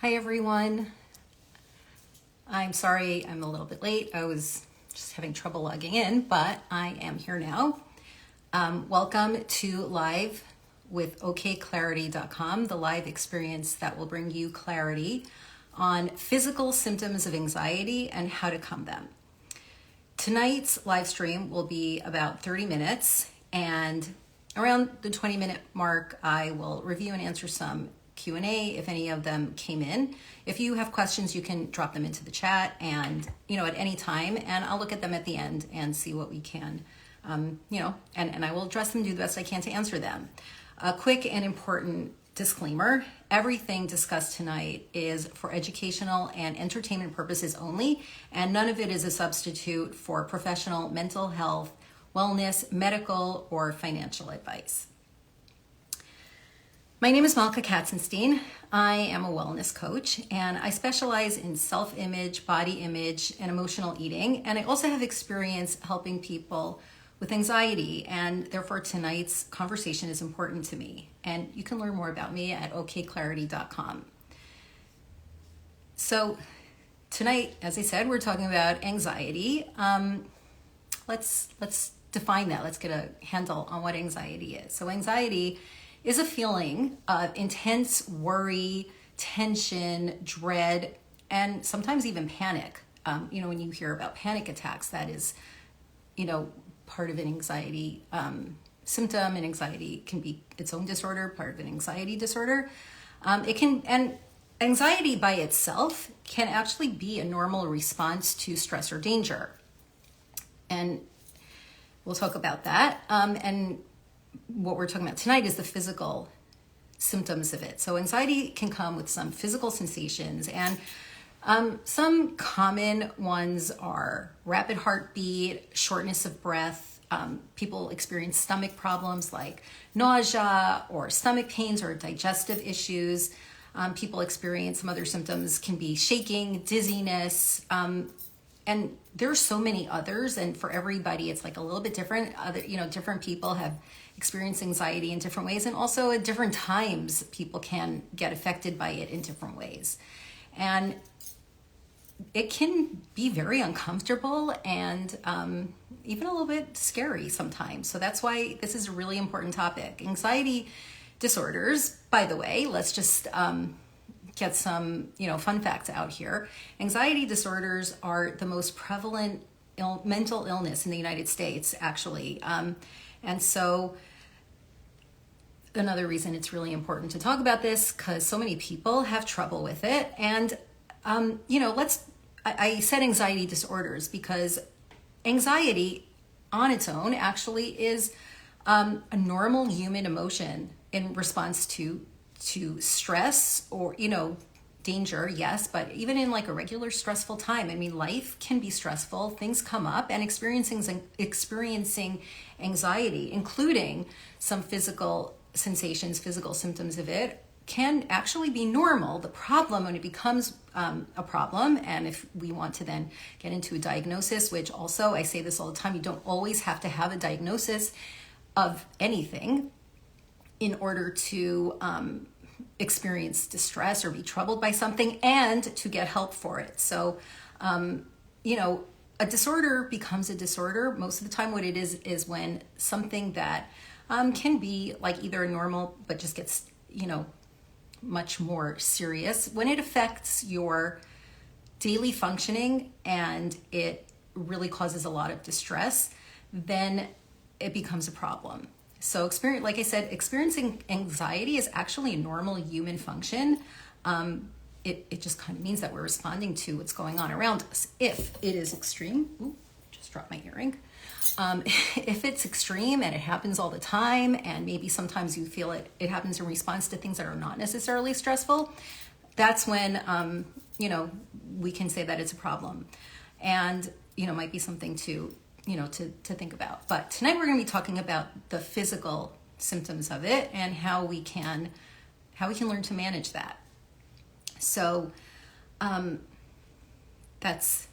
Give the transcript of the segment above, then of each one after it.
Hi everyone. I'm sorry I'm a little bit late. I was just having trouble logging in, but I am here now. Welcome to Live with OKclarity.com, the live experience that will bring you clarity on physical symptoms of anxiety and how to calm them. Tonight's live stream will be about 30 minutes, and around the 20-minute mark, I will review and answer some Q&A if any of them came in. If you have questions, you can drop them into the chat and, at any time, and I'll look at them at the end and see what we can, and I will address them, do the best I can to answer them. A quick and important disclaimer: everything discussed tonight is for educational and entertainment purposes only, and none of it is a substitute for professional mental health, wellness, medical, or financial advice. My name is Malka Katzenstein. I am a wellness coach, and I specialize in self-image, body image, and emotional eating. And I also have experience helping people with anxiety, and therefore tonight's conversation is important to me. And you can learn more about me at OKclarity.com. So tonight, as I said, we're talking about anxiety. Let's define that. Let's get a handle on what anxiety is. So anxiety is a feeling of intense worry, tension, dread, and sometimes even panic. When you hear about panic attacks, that is, part of an anxiety symptom, and anxiety can be its own disorder, part of an anxiety disorder. And anxiety by itself can actually be a normal response to stress or danger. And we'll talk about that. And what we're talking about tonight is the physical symptoms of it. So anxiety can come with some physical sensations, and some common ones are rapid heartbeat, shortness of breath. People experience stomach problems like nausea or stomach pains or digestive issues. People experience some other symptoms, can be shaking, dizziness, and there's so many others, and for everybody it's like a little bit different. Different people have experienced anxiety in different ways, and also at different times people can get affected by it in different ways. And it can be very uncomfortable and even a little bit scary sometimes. So that's why this is a really important topic. Anxiety disorders, by the way, let's just get some fun facts out here. Anxiety disorders are the most prevalent mental illness in the United States, actually. And so another reason it's really important to talk about this, because so many people have trouble with it. And, I said anxiety disorders because anxiety on its own actually is a normal human emotion in response to stress or, danger, yes, but even in like a regular stressful time. I mean, life can be stressful, things come up, and experiencing anxiety, including some physical sensations, physical symptoms of it, can actually be normal. The problem, when it becomes a problem, and if we want to then get into a diagnosis, which also, I say this all the time, you don't always have to have a diagnosis of anything in order to experience distress or be troubled by something and to get help for it. So, a disorder becomes a disorder. Most of the time what it is when something that can be like either normal but just gets, much more serious. When it affects your daily functioning and it really causes a lot of distress, then it becomes a problem. So like I said, experiencing anxiety is actually a normal human function. It just kind of means that we're responding to what's going on around us. If it is extreme, just dropped my earring. If it's extreme and it happens all the time, and maybe sometimes you feel it happens in response to things that are not necessarily stressful, that's when, we can say that it's a problem. And, might be something to think about. But tonight we're going to be talking about the physical symptoms of it and how we can learn to manage that. So that's,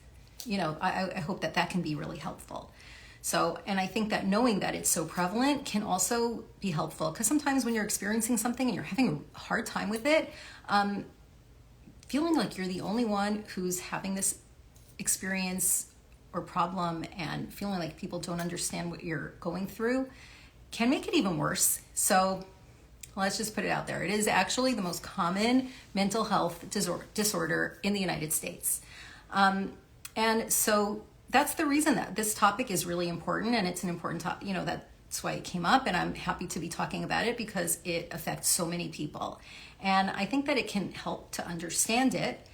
I hope that can be really helpful. So, and I think that knowing that it's so prevalent can also be helpful, because sometimes when you're experiencing something and you're having a hard time with it, feeling like you're the only one who's having this experience or problem, and feeling like people don't understand what you're going through can make it even worse. So let's just put it out there. It is actually the most common mental health disorder in the United States. And so that's the reason that this topic is really important, and it's an important topic, that's why it came up, and I'm happy to be talking about it because it affects so many people. And I think that it can help to understand it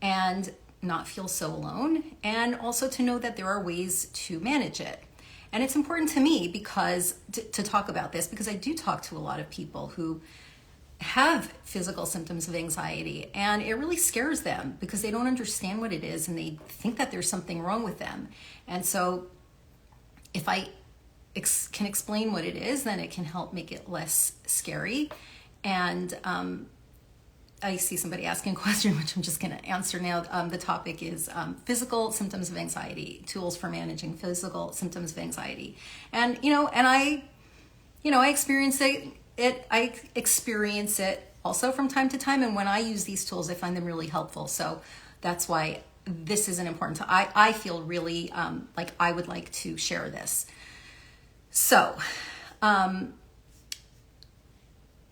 and not feel so alone, and also to know that there are ways to manage it. And it's important to me because to talk about this, because I do talk to a lot of people who have physical symptoms of anxiety, and it really scares them because they don't understand what it is and they think that there's something wrong with them. And so if I can explain what it is, then it can help make it less scary. And I see somebody asking a question, which I'm just going to answer now. The topic is physical symptoms of anxiety, tools for managing physical symptoms of anxiety. And, I experience it. I experience it also from time to time. And when I use these tools, I find them really helpful. So that's why this is an important, I feel really like I would like to share this. So,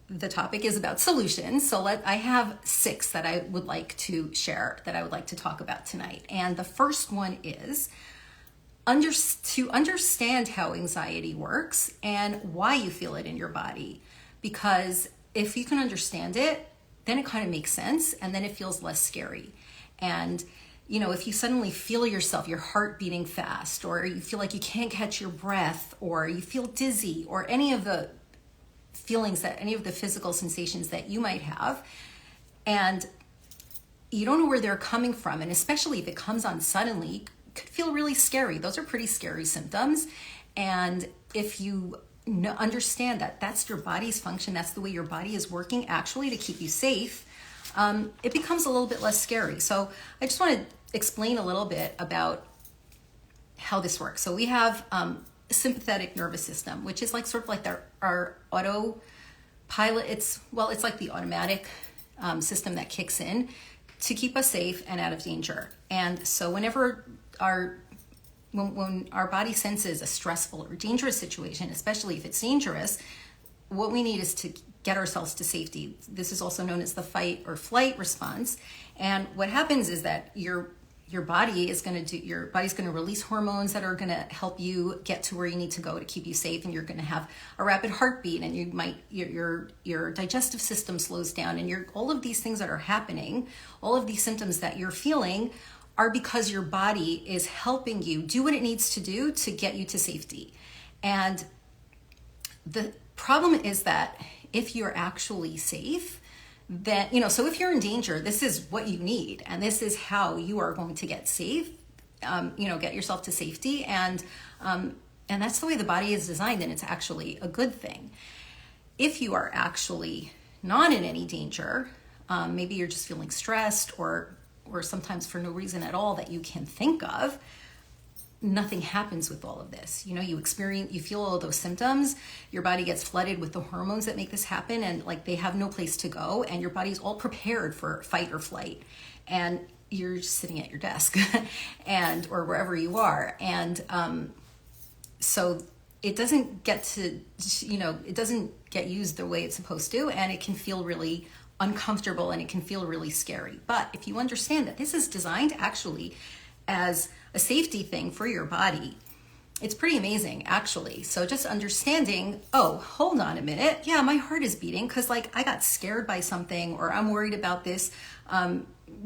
the topic is about solutions. So I have 6 that I would like to share, that I would like to talk about tonight. And the first one is to understand how anxiety works and why you feel it in your body. Because if you can understand it, then it kind of makes sense, and then it feels less scary. And if you suddenly feel yourself, your heart beating fast, or you feel like you can't catch your breath, or you feel dizzy, or any of the feelings, that any of the physical sensations that you might have, and you don't know where they're coming from, and especially if it comes on suddenly, it could feel really scary. Those are pretty scary symptoms. And if you understand that that's your body's function, that's the way your body is working actually to keep you safe, it becomes a little bit less scary. So I just want to explain a little bit about how this works. So we have sympathetic nervous system, which is like sort of like our autopilot. It's like the automatic system that kicks in to keep us safe and out of danger. And so whenever when our body senses a stressful or dangerous situation, especially if it's dangerous, what we need is to get ourselves to safety. This is also known as the fight or flight response. And what happens is that your body is going to release hormones that are going to help you get to where you need to go to keep you safe, and you're going to have a rapid heartbeat, and your digestive system slows down, and all of these things that are happening, all of these symptoms that you're feeling are because your body is helping you do what it needs to do to get you to safety. And the problem is that if you're actually safe, then, so if you're in danger, this is what you need, and this is how you are going to get safe, get yourself to safety. And that's the way the body is designed, and it's actually a good thing. If you are actually not in any danger, maybe you're just feeling stressed, or sometimes for no reason at all that you can think of, nothing happens with all of this. You feel all of those symptoms, your body gets flooded with the hormones that make this happen, and like they have no place to go, and your body's all prepared for fight or flight, and you're just sitting at your desk or wherever you are. And so it doesn't get it doesn't get used the way it's supposed to, and it can feel really uncomfortable, and it can feel really scary. But if you understand that this is designed actually as a safety thing for your body, it's pretty amazing actually. So just understanding, oh, hold on a minute, yeah, my heart is beating because like I got scared by something, or I'm worried about this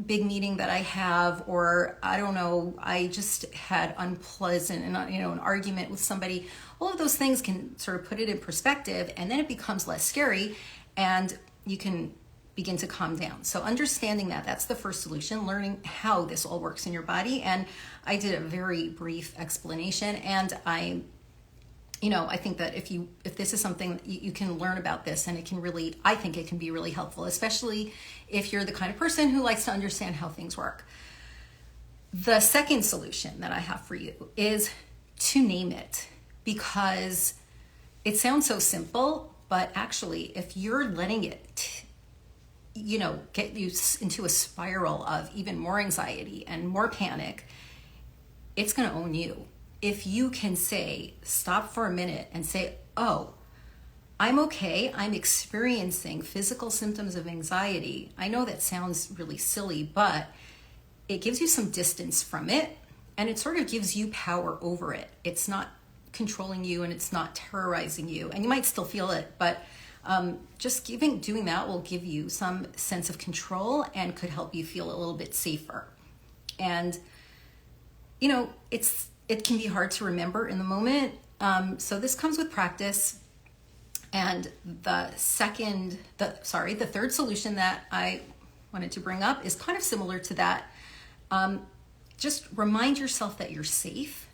big meeting that I have, or I don't know, I just had unpleasant and an argument with somebody. All of those things can sort of put it in perspective, and then it becomes less scary, and you can begin to calm down. So understanding that's the first solution, learning how this all works in your body. And I did a very brief explanation, and I think that if this is something you can learn about this, and I think it can be really helpful, especially if you're the kind of person who likes to understand how things work. The second solution that I have for you is to name it, because it sounds so simple, but actually if you're letting it get you into a spiral of even more anxiety and more panic, it's going to own you. If you can stop for a minute and say, oh, I'm okay, I'm experiencing physical symptoms of anxiety. I know that sounds really silly, but it gives you some distance from it, and it sort of gives you power over it. It's not controlling you, and it's not terrorizing you, and you might still feel it, but just doing that will give you some sense of control and could help you feel a little bit safer. And it can be hard to remember in the moment, so this comes with practice. And the third solution that I wanted to bring up is kind of similar to that. Just remind yourself that you're safe,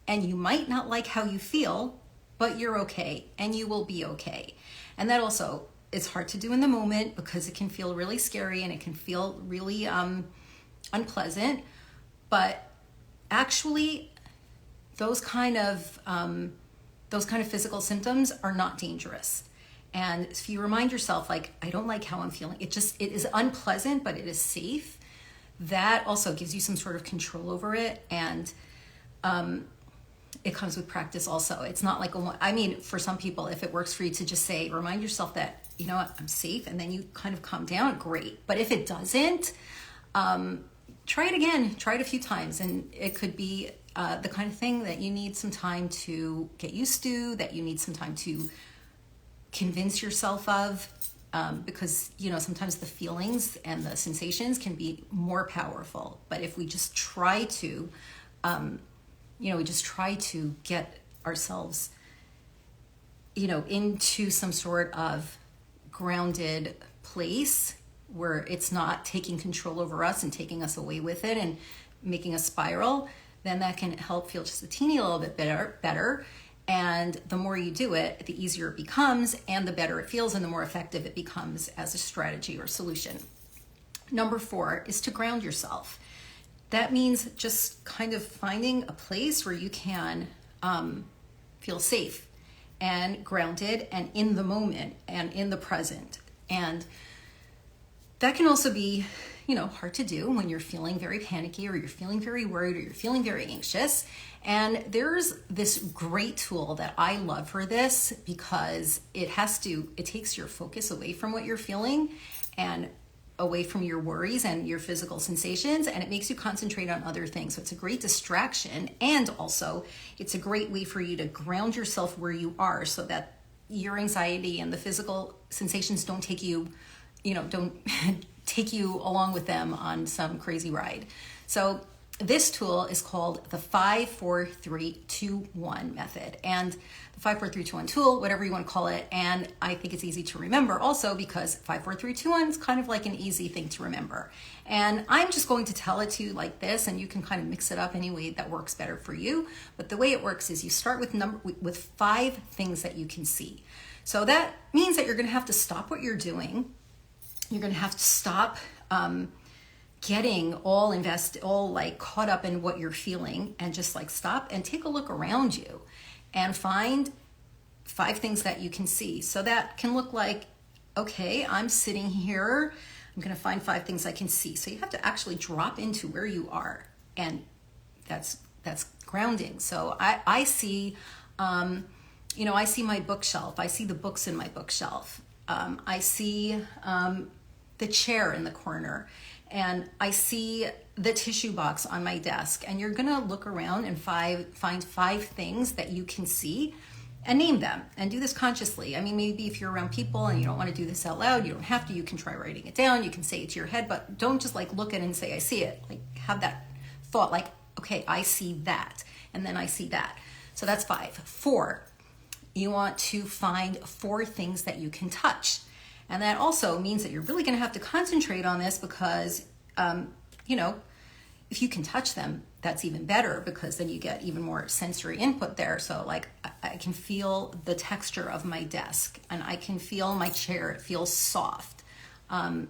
and you might not like how you feel, but you're okay, and you will be okay. And that also is hard to do in the moment because it can feel really scary and it can feel really unpleasant. But actually, those kind of physical symptoms are not dangerous. And if you remind yourself, like, I don't like how I'm feeling, it is unpleasant, but it is safe, that also gives you some sort of control over it. And it comes with practice also. It's not like, for some people, if it works for you to just remind yourself that, I'm safe, and then you kind of calm down, great. But if it doesn't, try it again, try it a few times. And it could be the kind of thing that you need some time to get used to, that you need some time to convince yourself of, because sometimes the feelings and the sensations can be more powerful. But if we just try to get ourselves into some sort of grounded place where it's not taking control over us and taking us away with it and making a spiral, then that can help feel just a teeny little bit better. And the more you do it, the easier it becomes, and the better it feels, and the more effective it becomes as a strategy or solution. Number 4 is to ground yourself. That means just kind of finding a place where you can feel safe and grounded and in the moment and in the present. And that can also be hard to do when you're feeling very panicky, or you're feeling very worried, or you're feeling very anxious. And there's this great tool that I love for this, because it takes your focus away from what you're feeling and away from your worries and your physical sensations, and it makes you concentrate on other things. So it's a great distraction, and also it's a great way for you to ground yourself where you are, so that your anxiety and the physical sensations don't take you along with them on some crazy ride. So this tool is called the 5-4-3-2-1 method, and the 5-4-3-2-1 tool, whatever you want to call it. And I think it's easy to remember also because 5-4-3-2-1 is kind of like an easy thing to remember. And I'm just going to tell it to you like this, and you can kind of mix it up any way that works better for you. But the way it works is you start with 5 things that you can see. So that means that you're going to have to stop what you're doing. You're going to have to stop getting all caught up in what you're feeling, and just stop and take a look around you and find 5 things that you can see. So that can look like, okay, I'm sitting here, I'm going to find 5 things I can see. So you have to actually drop into where you are, and that's grounding. So I see, I see my bookshelf. I see the books in my bookshelf. I see the chair in the corner, and I see the tissue box on my desk. And you're gonna look around and find 5 things that you can see and name them, and do this consciously. Maybe if you're around people and you don't want to do this out loud, you don't have to. You can try writing it down, you can say it to your head, but don't just look at it and say, I see it. Have that thought, okay, I see that, and then I see that. So that's 5. 4, you want to find 4 things that you can touch. And that also means that you're really going to have to concentrate on this, because, if you can touch them, that's even better, because then you get even more sensory input there. So I can feel the texture of my desk, and I can feel my chair. It feels soft. I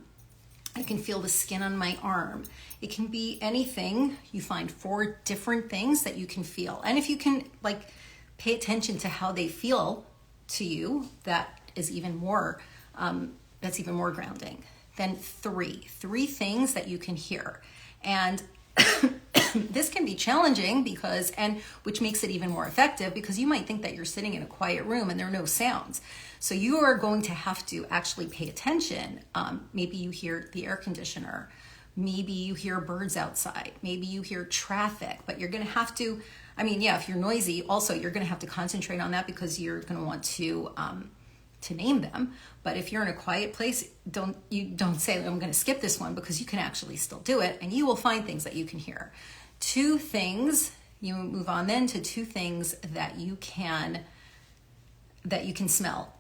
can feel the skin on my arm. It can be anything. You find 4 different things that you can feel. And if you can pay attention to how they feel to you, that is even more, that's even more grounding. then three things that you can hear. And this can be challenging which makes it even more effective, because you might think that you're sitting in a quiet room and there are no sounds. So you are going to have to actually pay attention. Maybe you hear the air conditioner. Maybe you hear birds outside. Maybe you hear traffic, but you're going to have to, if you're noisy, also you're going to have to concentrate on that, because you're going to want to name them. But if you're in a quiet place, don't say, I'm going to skip this one, because you can actually still do it, and you will find things that you can hear. You move on then to two things that you can smell,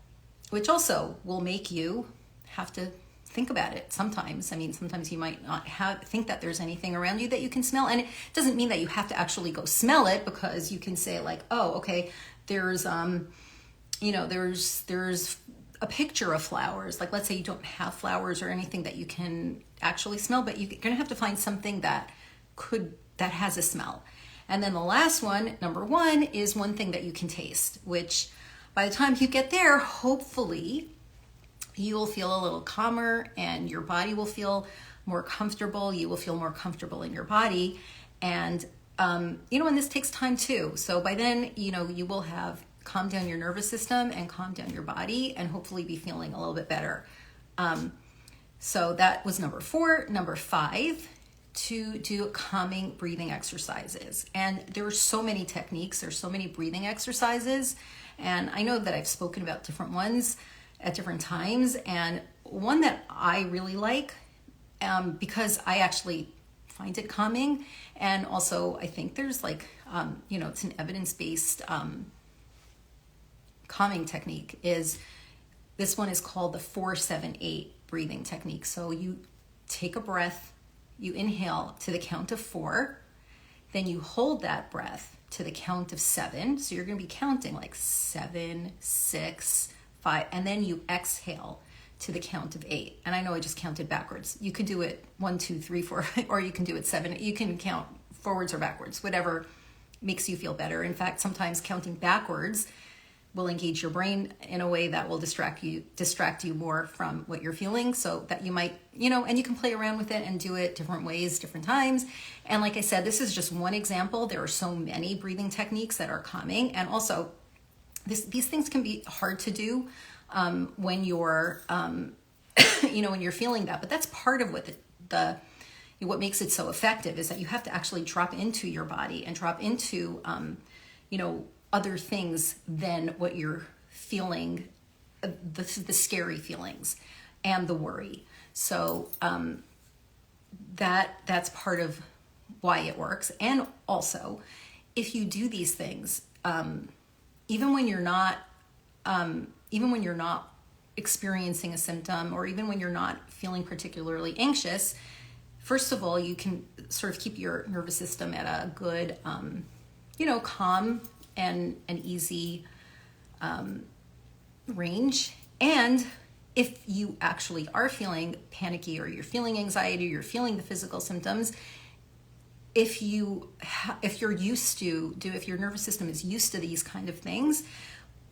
which also will make you have to think about it sometimes. Sometimes you might not think that there's anything around you that you can smell, and it doesn't mean that you have to actually go smell it, because you can say like, oh, okay, there's a picture of flowers. Like, let's say you don't have flowers or anything that you can actually smell, but you're going to have to find something that has a smell. And then the last one, number one, is one thing that you can taste, which by the time you get there, hopefully you will feel a little calmer and your body will feel more comfortable. You will feel more comfortable in your body. And, and this takes time too. So by then, you will have calmed down your nervous system and calmed down your body, and hopefully be feeling a little bit better. So that was number 4. Number 5, to do calming breathing exercises. And there are so many techniques. There's so many breathing exercises. And I know that I've spoken about different ones at different times. And one that I really like, because I actually find it calming. And also I think there's it's an evidence-based calming technique. This one is called the 4-7-8 breathing technique. So you take a breath, you inhale to the count of 4, then you hold that breath to the count of 7. So you're going to be counting like 7, 6, 5, and then you exhale to the count of 8. And I know I just counted backwards. You could do it 1, 2, 3, 4, or you can do it 7. You can count forwards or backwards, whatever makes you feel better. In fact, sometimes counting backwards will engage your brain in a way that will distract you more from what you're feeling, so that you might, and you can play around with it and do it different ways, different times. And like I said, this is just one example. There are so many breathing techniques that are calming. And also these things can be hard to do when you're, when you're feeling that, but that's part of what makes it so effective, is that you have to actually drop into your body and drop into, other things than what you're feeling, the scary feelings and the worry. So that's part of why it works. And also, if you do these things, even when you're not experiencing a symptom, or even when you're not feeling particularly anxious, first of all, you can sort of keep your nervous system at a good, calm and an easy range. And if you actually are feeling panicky, or you're feeling anxiety, or you're feeling the physical symptoms, if your nervous system is used to these kind of things,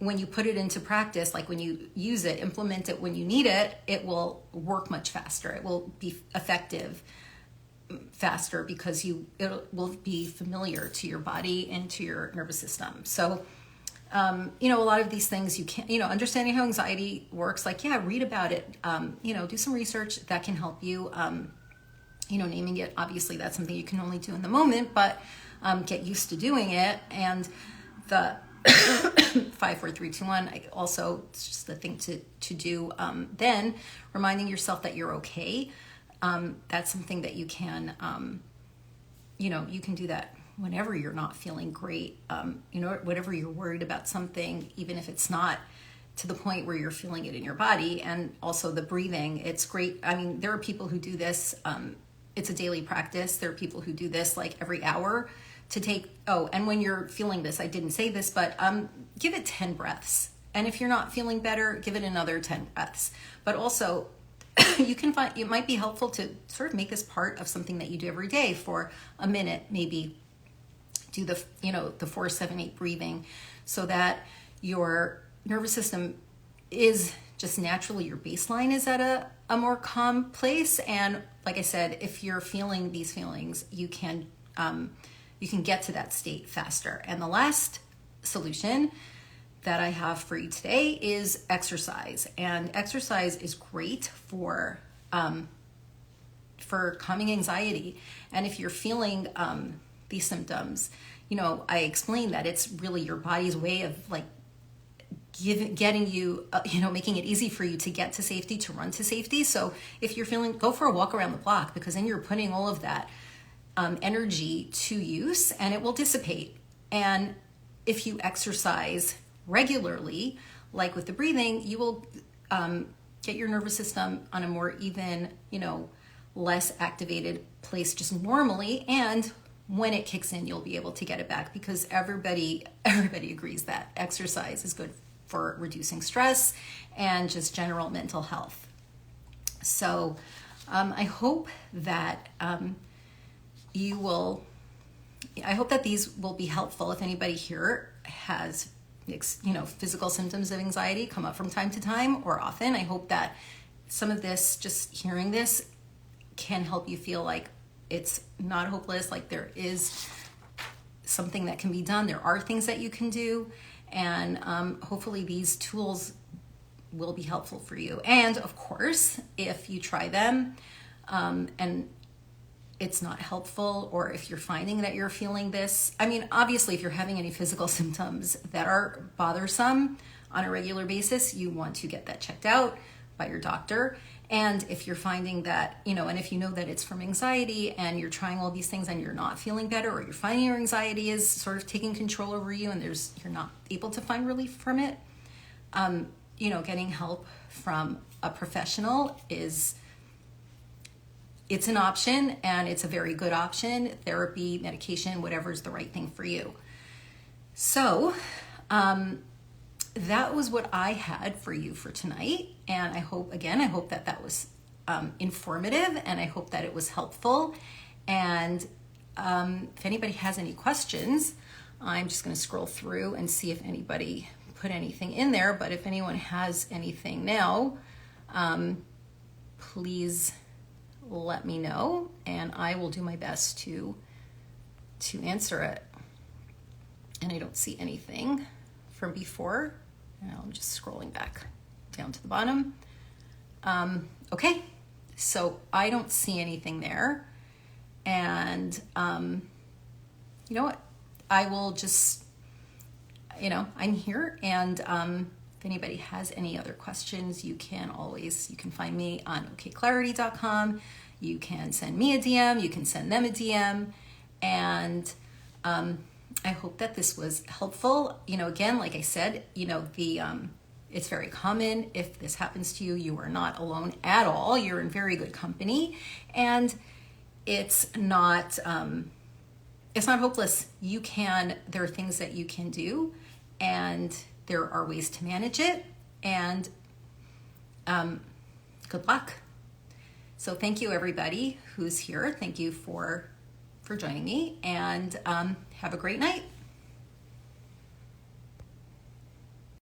when you put it into practice, like when you use it, implement it when you need it, it will work much faster. It will be effective faster, because it will be familiar to your body and to your nervous system. So, a lot of these things you can't, understanding how anxiety works, read about it, do some research that can help you, naming it, obviously that's something you can only do in the moment, but get used to doing it. And the 5, 4, 3, 2, 1, also, it's just the thing to do. Then reminding yourself that you're okay. That's something that you can, you can do that whenever you're not feeling great, whatever you're worried about something, even if it's not to the point where you're feeling it in your body. And also the breathing, it's great. There are people who do this. It's a daily practice. There are people who do this like every hour to take, and when you're feeling this, I didn't say this, but give it 10 breaths. And if you're not feeling better, give it another 10 breaths. But also, you can find, it might be helpful to sort of make this part of something that you do every day for a minute, maybe do the 4-7-8 breathing, so that your nervous system is just naturally your baseline is at a more calm place. And like I said, if you're feeling these feelings, you can get to that state faster. And the last solution that I have for you today is exercise. And exercise is great for calming anxiety. And if you're feeling these symptoms, I explained that it's really your body's way of like getting you, making it easy for you to get to safety, to run to safety. So if you're feeling, go for a walk around the block, because then you're putting all of that energy to use and it will dissipate. And if you exercise regularly, like with the breathing, you will get your nervous system on a more even, less activated place just normally. And when it kicks in, you'll be able to get it back, because everybody agrees that exercise is good for reducing stress and just general mental health. So I hope that I hope that these will be helpful. If anybody here has physical symptoms of anxiety come up from time to time or often, I hope that some of this, just hearing this, can help you feel like it's not hopeless, like there is something that can be done. There are things that you can do, and hopefully these tools will be helpful for you. And of course, if you try them and it's not helpful, or if you're finding that you're feeling this, obviously if you're having any physical symptoms that are bothersome on a regular basis, you want to get that checked out by your doctor. And if you're finding that, and if you know that it's from anxiety and you're trying all these things and you're not feeling better, or you're finding your anxiety is sort of taking control over you and you're not able to find relief from it, getting help from a professional it's an option, and it's a very good option. Therapy, medication, whatever is the right thing for you. So, that was what I had for you for tonight. And I hope that was informative, and I hope that it was helpful. And if anybody has any questions, I'm just going to scroll through and see if anybody put anything in there. But if anyone has anything now, please let me know, and I will do my best to answer it. And I don't see anything from before. Now I'm just scrolling back down to the bottom. Okay, so I don't see anything there. And you know what? I will just, I'm here. And if anybody has any other questions, you can find me on OKclarity.com. You can send me a DM. You can send them a DM. And I hope that this was helpful. Again, like I said, it's very common. If this happens to you, you are not alone at all. You're in very good company, and it's not hopeless. There are things that you can do, and there are ways to manage it, and good luck. So thank you, everybody who's here. Thank you for joining me, and have a great night.